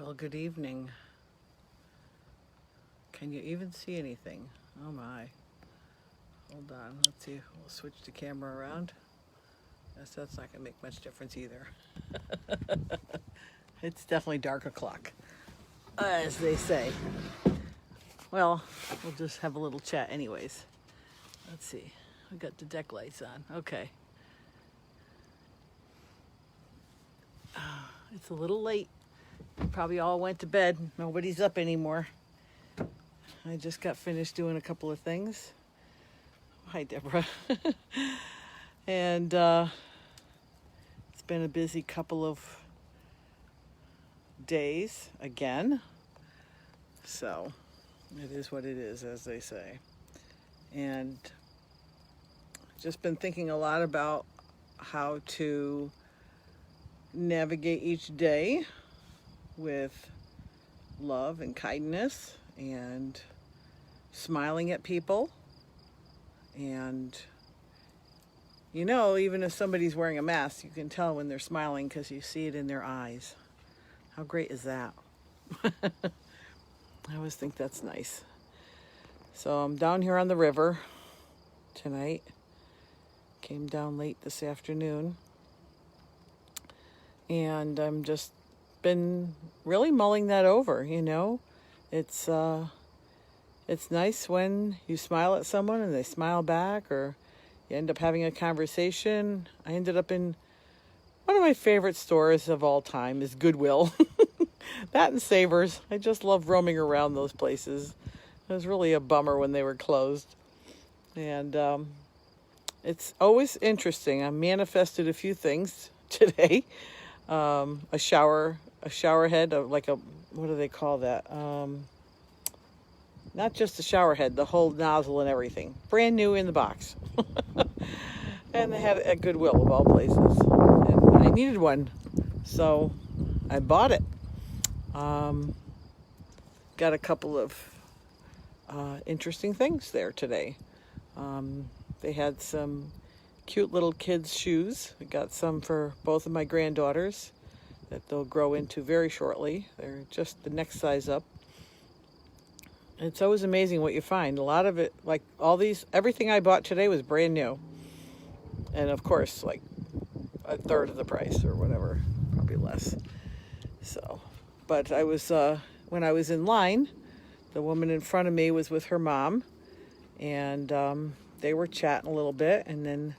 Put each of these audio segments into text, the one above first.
Well, good evening. Can you even see anything? Oh my. Hold on. Let's see. We'll switch the camera around. That's not going to make much difference either. It's definitely dark o'clock, as they say. Well, we'll just have a little chat anyways. Let's see. We got the deck lights on. Okay. It's a little late. Probably all went to bed. Nobody's up anymore. I just got finished doing a couple of things. Hi, Deborah. And it's been a busy couple of days again. So it is what it is, as they say. And just been thinking a lot about how to navigate each day with love and kindness and smiling at people. And even if somebody's wearing a mask, you can tell when they're smiling because you see it in their eyes. How great is that? I always think that's nice. So I'm down here on the river tonight. Came down late this afternoon. And I'm just been really mulling that over, It's nice when you smile at someone and they smile back, or you end up having a conversation. I ended up in one of my favorite stores of all time is Goodwill. That and Savers. I just love roaming around those places. It was really a bummer when they were closed. And it's always interesting. I manifested a few things today. A shower head, like what do they call that? Not just a shower head, the whole nozzle and everything. Brand new in the box. And they had it at Goodwill of all places. And I needed one. So I bought it. Got a couple of interesting things there today. They had some cute little kids' shoes. I got some for both of my granddaughters that they'll grow into very shortly. They're just the next size up. It's always amazing what you find. A lot of it, like everything I bought today was brand new. And of course, like a third of the price or whatever, probably less. So, but when I was in line, the woman in front of me was with her mom, and they were chatting a little bit, and then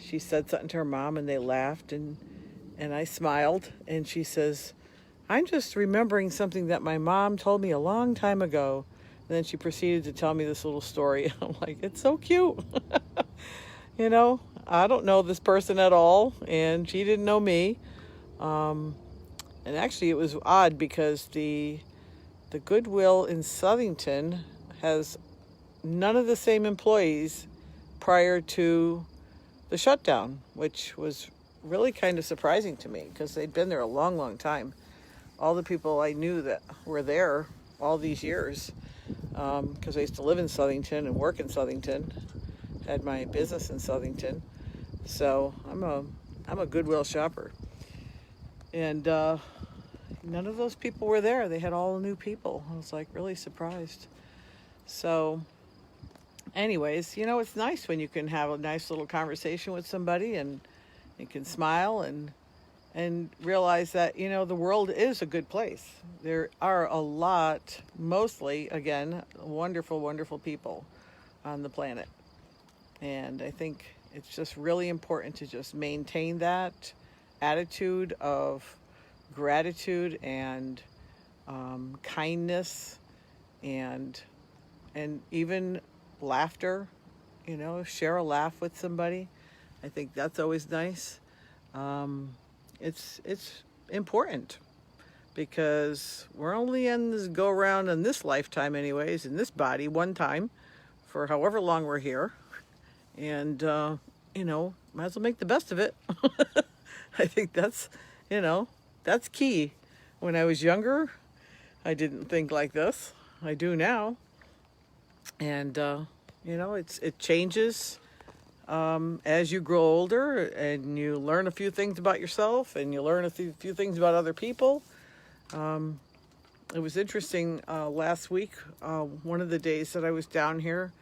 she said something to her mom, and they laughed, and I smiled, and she says, "I'm just remembering something that my mom told me a long time ago." And then she proceeded to tell me this little story. I'm like, it's so cute. I don't know this person at all, and she didn't know me. And actually, it was odd because the Goodwill in Southington has none of the same employees prior to the shutdown, which was really kind of surprising to me because they'd been there a long, long time. All the people I knew that were there all these years, because I used to live in Southington and work in Southington, had my business in Southington. So I'm a Goodwill shopper. And none of those people were there. They had all new people. I was like really surprised. So anyways, it's nice when you can have a nice little conversation with somebody and you can smile and realize that, the world is a good place. There are a lot, mostly, again, wonderful, wonderful people on the planet. And I think it's just really important to just maintain that attitude of gratitude and kindness and even laughter, share a laugh with somebody. I think that's always nice. It's important because we're only in this go around in this lifetime anyways, in this body one time for however long we're here. And, might as well make the best of it. I think that's key. When I was younger, I didn't think like this. I do now. And, it changes as you grow older and you learn a few things about yourself and you learn a few things about other people. It was interesting last week, one of the days that I was down here,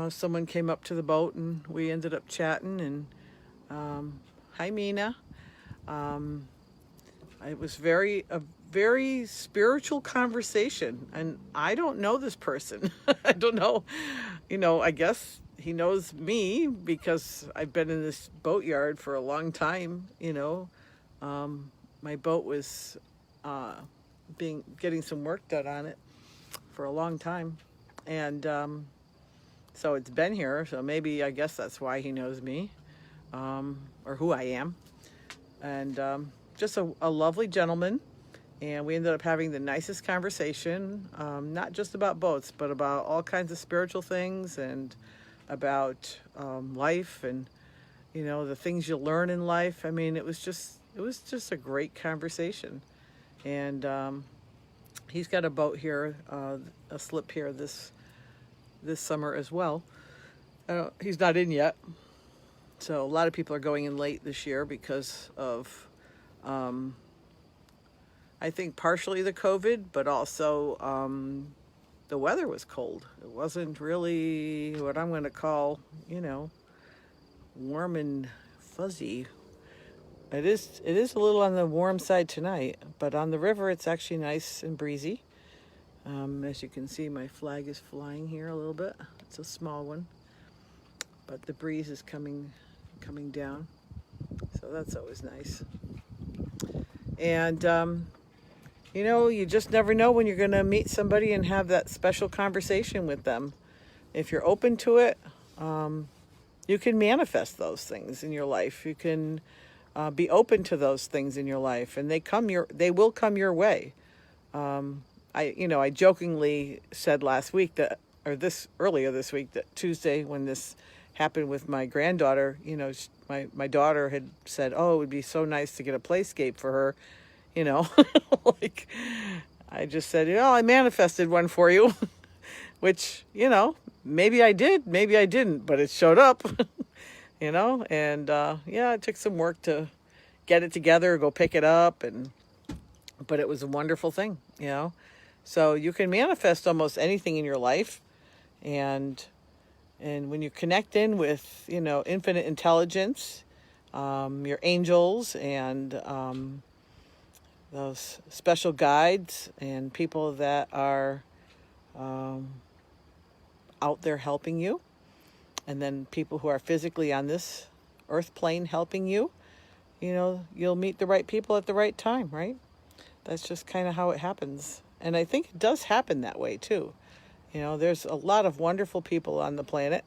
someone came up to the boat and we ended up chatting, and hi Mina. It was a very spiritual conversation, and I don't know this person. I don't know, I guess he knows me because I've been in this boatyard for a long time. My boat was getting some work done on it for a long time, and so it's been here, so maybe I guess that's why he knows me, or who I am. And just a lovely gentleman, and we ended up having the nicest conversation, not just about boats, but about all kinds of spiritual things, and about life, and the things you learn in life. I mean, it was just a great conversation. And he's got a boat here, a slip here this summer as well. He's not in yet, so a lot of people are going in late this year because of I think partially the COVID, but also the weather was cold. It wasn't really what I'm going to call, warm and fuzzy. It is a little on the warm side tonight, but on the river it's actually nice and breezy. As you can see, my flag is flying here a little bit. It's a small one, but the breeze is coming down, so that's always nice. And you just never know when you're going to meet somebody and have that special conversation with them. If you're open to it, you can manifest those things in your life. You can be open to those things in your life, and they will come your way. I jokingly said earlier this week, that Tuesday, when this happened with my granddaughter, my daughter had said, "Oh, it would be so nice to get a playscape for her." Like, I just said, I manifested one for you, which, maybe I did, maybe I didn't, but it showed up, and it took some work to get it together, go pick it up, but it was a wonderful thing, So you can manifest almost anything in your life, and when you connect in with, infinite intelligence, your angels, and those special guides and people that are out there helping you, and then people who are physically on this earth plane helping you, you'll meet the right people at the right time, right? That's just kind of how it happens. And I think it does happen that way too. There's a lot of wonderful people on the planet,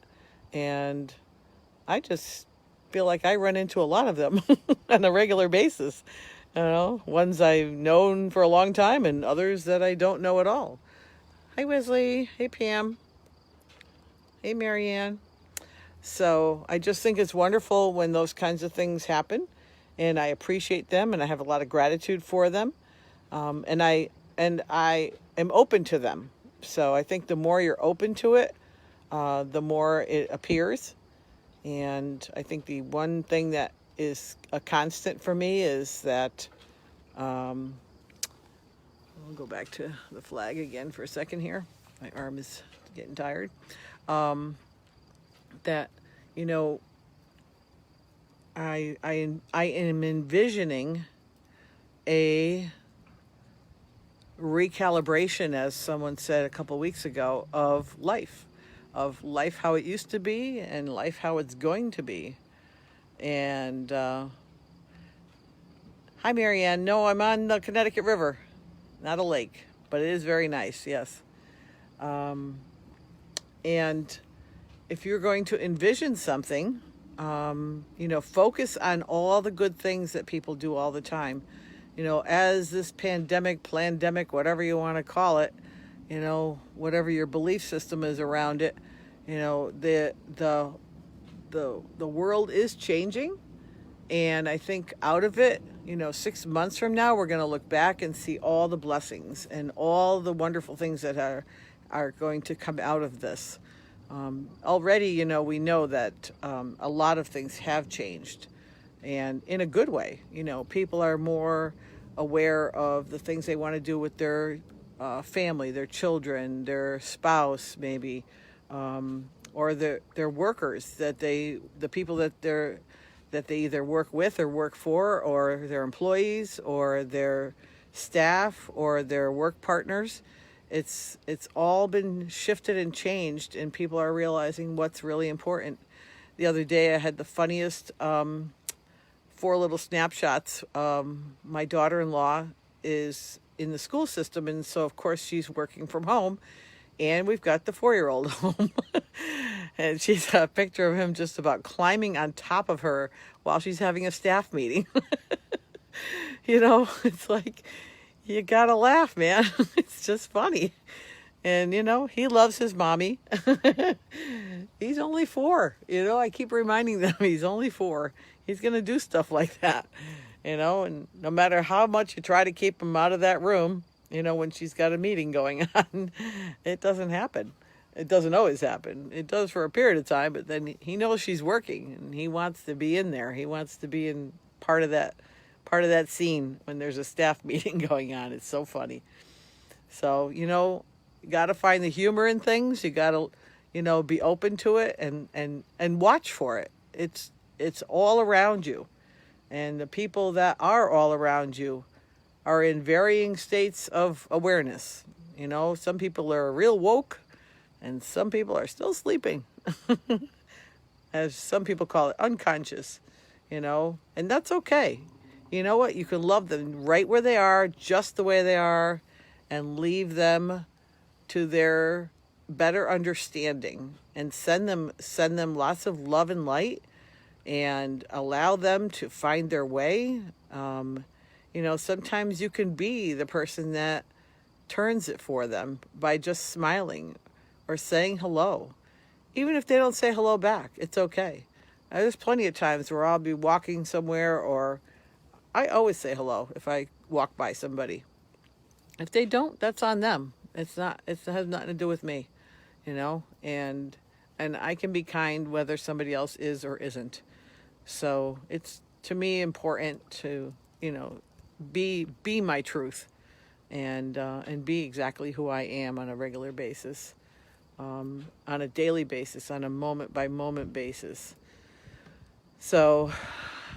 and I just feel like I run into a lot of them on a regular basis. Ones I've known for a long time, and others that I don't know at all. Hi, Wesley. Hey, Pam. Hey, Marianne. So I just think it's wonderful when those kinds of things happen, and I appreciate them, and I have a lot of gratitude for them, and I am open to them. So I think the more you're open to it, the more it appears. And I think the one thing that is a constant for me is that I'll go back to the flag again for a second here. My arm is getting tired. That I am envisioning a recalibration, as someone said a couple weeks ago, of life how it used to be, and life how it's going to be. And hi, Marianne. No, I'm on the Connecticut River, not a lake, but it is very nice. Yes. And if you're going to envision something, focus on all the good things that people do all the time. As this plandemic, whatever you want to call it, whatever your belief system is around it, the world is changing. And I think out of it, 6 months from now, we're going to look back and see all the blessings and all the wonderful things that are going to come out of this. Already, we know that a lot of things have changed, and in a good way. People are more aware of the things they want to do with their family, their children, their spouse, maybe, or their workers, the people that they either work with or work for, or their employees, or their staff, or their work partners. It's all been shifted and changed, and people are realizing what's really important. The other day, I had the funniest 4 little snapshots. My daughter-in-law is in the school system, and so of course she's working from home, and we've got the 4-year-old home. And she's got a picture of him just about climbing on top of her while she's having a staff meeting. It's like, you gotta laugh, man. It's just funny. And, he loves his mommy. He's only 4. I keep reminding them he's only 4. He's going to do stuff like that, and no matter how much you try to keep him out of that room, when she's got a meeting going on, it doesn't happen. It doesn't always happen. It does for a period of time, but then he knows she's working and he wants to be in there. He wants to be in part of that scene when there's a staff meeting going on. It's so funny. So, you got to find the humor in things. You got to, be open to it and watch for it. It's all around you. And the people that are all around you are in varying states of awareness. Some people are real woke and some people are still sleeping. As some people call it, unconscious, and that's okay. You know what? You can love them right where they are, just the way they are, and leave them to their better understanding, and send them lots of love and light, and allow them to find their way. Sometimes you can be the person that turns it for them by just smiling or saying hello. Even if they don't say hello back, it's okay. There's plenty of times where I'll be walking somewhere, or I always say hello if I walk by somebody. If they don't, that's on them. It has nothing to do with me, and I can be kind whether somebody else is or isn't. So it's, to me, important to, be my truth, and be exactly who I am on a regular basis, on a daily basis, on a moment by moment basis. So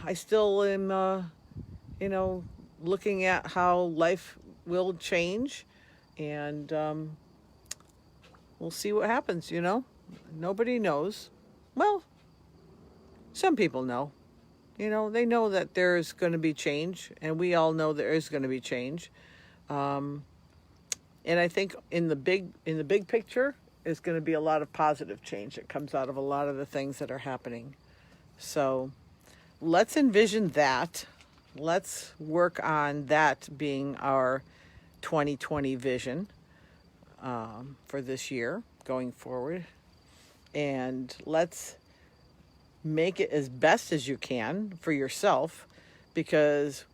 I still am, looking at how life will change, and we'll see what happens. Nobody knows. Well, some people know. They know that there's going to be change, and we all know there is going to be change. And I think in the big picture, is going to be a lot of positive change that comes out of a lot of the things that are happening. So let's envision that. Let's work on that being our 2020 vision for this year going forward. And let's make it as best as you can for yourself, because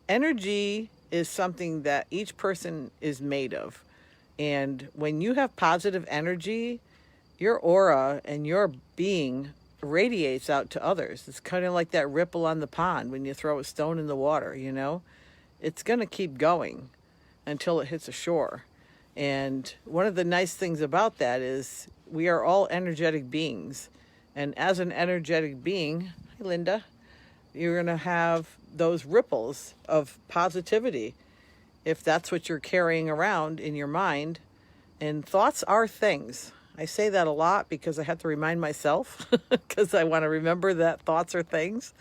energy is something that each person is made of. And when you have positive energy, your aura and your being radiates out to others. It's kind of like that ripple on the pond when you throw a stone in the water, It's going to keep going until it hits a shore. And one of the nice things about that is we are all energetic beings. And as an energetic being, hi Linda, you're going to have those ripples of positivity if that's what you're carrying around in your mind. And thoughts are things. I say that a lot because I have to remind myself, because I want to remember that thoughts are things,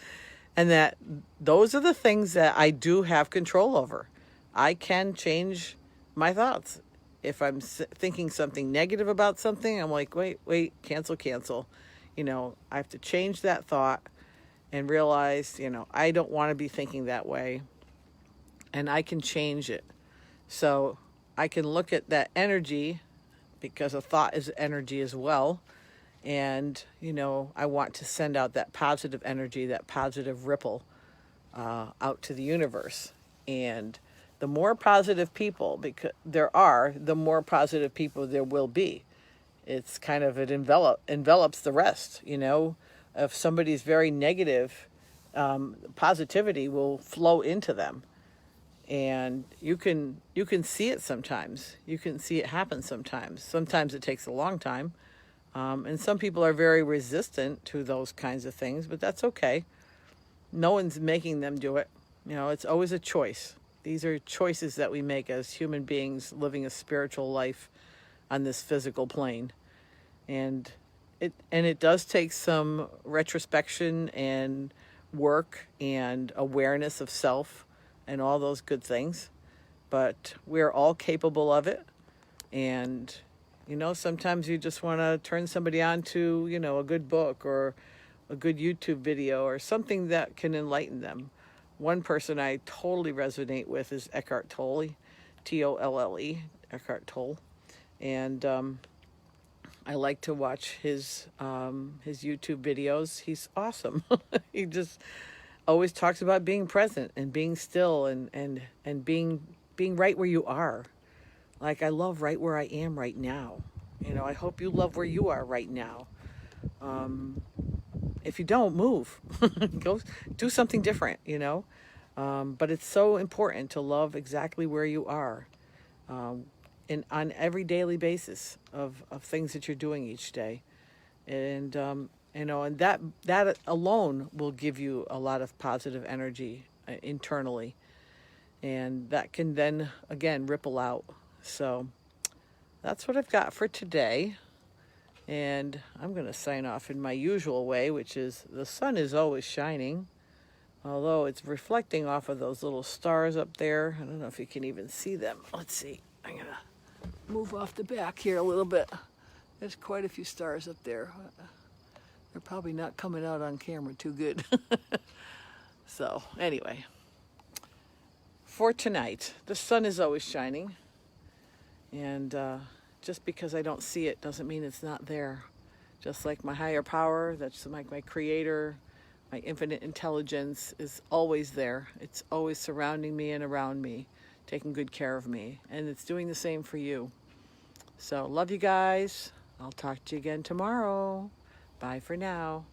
and that those are the things that I do have control over. I can change my thoughts. If I'm thinking something negative about something, I'm like, wait, cancel. I have to change that thought and realize, I don't want to be thinking that way, and I can change it. So I can look at that energy, because a thought is energy as well. And, I want to send out that positive energy, that positive ripple out to the universe. And the more positive people the more positive people there will be. It's kind of, it envelops the rest, If somebody's very negative, positivity will flow into them. And you can see it sometimes. You can see it happen sometimes. Sometimes it takes a long time. And some people are very resistant to those kinds of things, but that's okay. No one's making them do it. You know, it's always a choice. These are choices that we make as human beings living a spiritual life on this physical plane. And it does take some retrospection and work and awareness of self and all those good things. But we're all capable of it. And, you know, sometimes you just want to turn somebody on to, you know, a good book or a good YouTube video or something that can enlighten them. One person I totally resonate with is Eckhart Tolle, Tolle, Eckhart Tolle. And I like to watch his YouTube videos. He's awesome. He just always talks about being present and being still and being right where you are. Like, I love right where I am right now. You know, I hope you love where you are right now. If you don't, move. Go do something different, you know. But it's so important to love exactly where you are. On every daily basis of things that you're doing each day. And, you know, and that alone will give you a lot of positive energy internally. And that can then, again, ripple out. So that's what I've got for today. And I'm going to sign off in my usual way, which is the sun is always shining. Although it's reflecting off of those little stars up there. I don't know if you can even see them. Let's see. I'm going to move off the back here a little bit. There's quite a few stars up there. They're probably not coming out on camera too good. So anyway, for tonight, the sun is always shining. And just because I don't see it doesn't mean it's not there. Just like my higher power, that's like my creator, my infinite intelligence is always there. It's always surrounding me and around me, taking good care of me. And it's doing the same for you. So love you guys. I'll talk to you again tomorrow. Bye for now.